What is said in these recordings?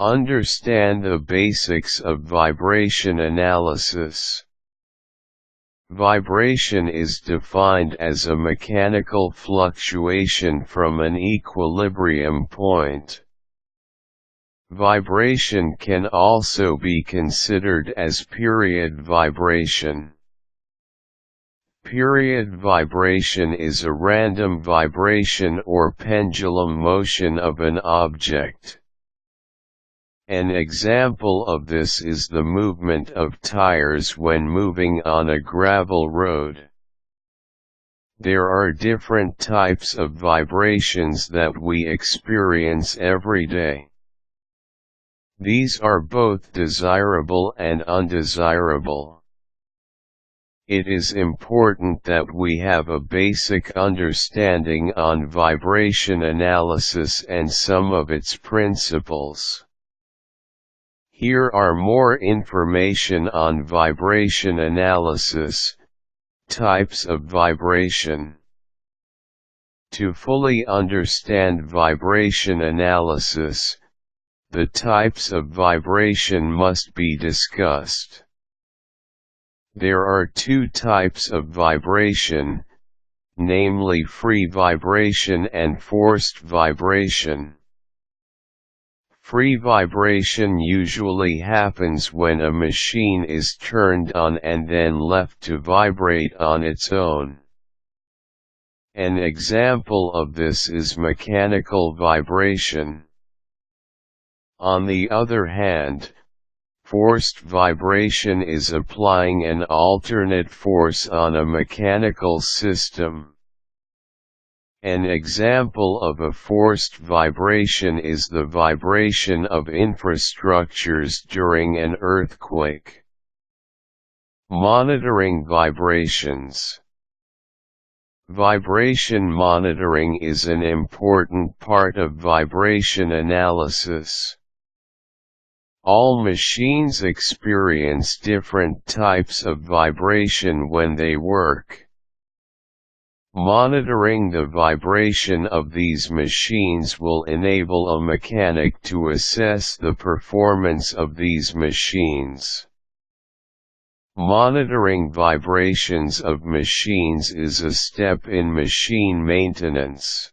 Understand the basics of vibration analysis. Vibration is defined as a mechanical fluctuation from an equilibrium point. Vibration can also be considered as period vibration. Period vibration is a random vibration or pendulum motion of an object. An example of this is the movement of tires when moving on a gravel road. There are different types of vibrations that we experience every day. These are both desirable and undesirable. It is important that we have a basic understanding on vibration analysis and some of its principles. Here are more information on vibration analysis, types of vibration. To fully understand vibration analysis, the types of vibration must be discussed. There are two types of vibration, namely free vibration and forced vibration. Free vibration usually happens when a machine is turned on and then left to vibrate on its own. An example of this is mechanical vibration. On the other hand, forced vibration is applying an alternate force on a mechanical system. An example of a forced vibration is the vibration of infrastructures during an earthquake. Monitoring vibrations. Vibration monitoring is an important part of vibration analysis. All machines experience different types of vibration when they work. Monitoring the vibration of these machines will enable a mechanic to assess the performance of these machines. Monitoring vibrations of machines is a step in machine maintenance.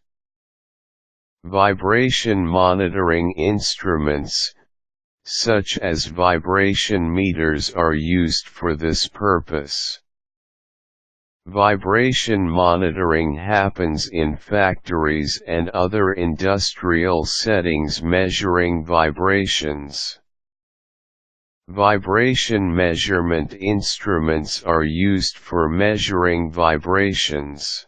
Vibration monitoring instruments, such as vibration meters, are used for this purpose. Vibration monitoring happens in factories and other industrial settings measuring vibrations. Vibration measurement instruments are used for measuring vibrations.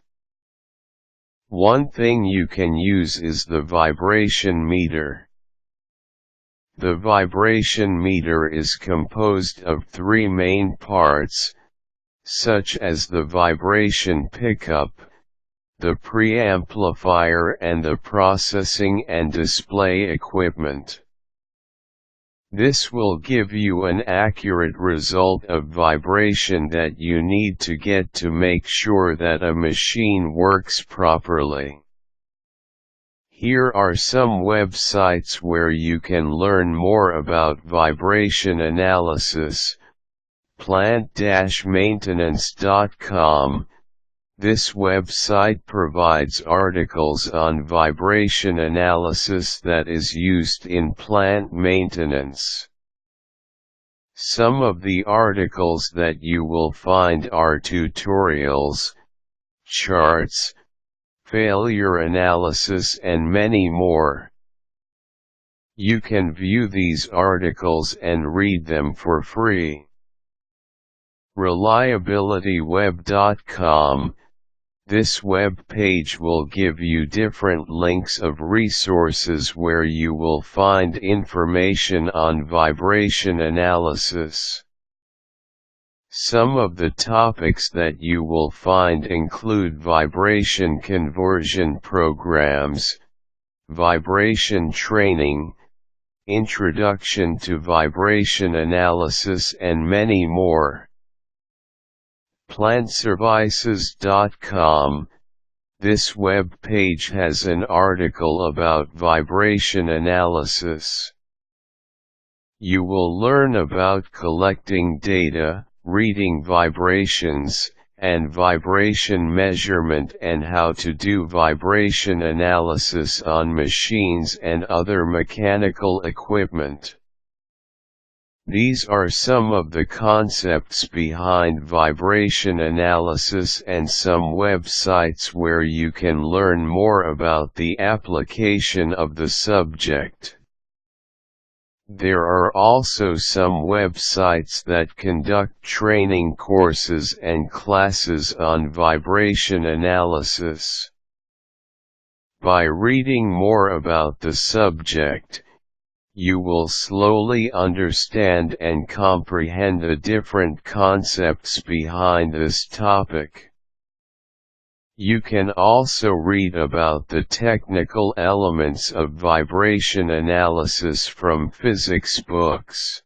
One thing you can use is the vibration meter. The vibration meter is composed of three main parts, such as the vibration pickup, the preamplifier, and the processing and display equipment. This will give you an accurate result of vibration that you need to get to make sure that a machine works properly. Here are some websites where you can learn more about vibration analysis. Plant-maintenance.com. This website provides articles on vibration analysis that is used in plant maintenance. Some of the articles that you will find are tutorials, charts, failure analysis, and many more. You can view these articles and read them for free. Reliabilityweb.com. This web page will give you different links of resources where you will find information on vibration analysis. Some of the topics that you will find include vibration conversion programs, vibration training, introduction to vibration analysis, and many more. Plantservices.com. This web page has an article about vibration analysis. You will learn about collecting data, reading vibrations, and vibration measurement and how to do vibration analysis on machines and other mechanical equipment. These are some of the concepts behind vibration analysis and some websites where you can learn more about the application of the subject. There are also some websites that conduct training courses and classes on vibration analysis. By reading more about the subject, you will slowly understand and comprehend the different concepts behind this topic. You can also read about the technical elements of vibration analysis from physics books.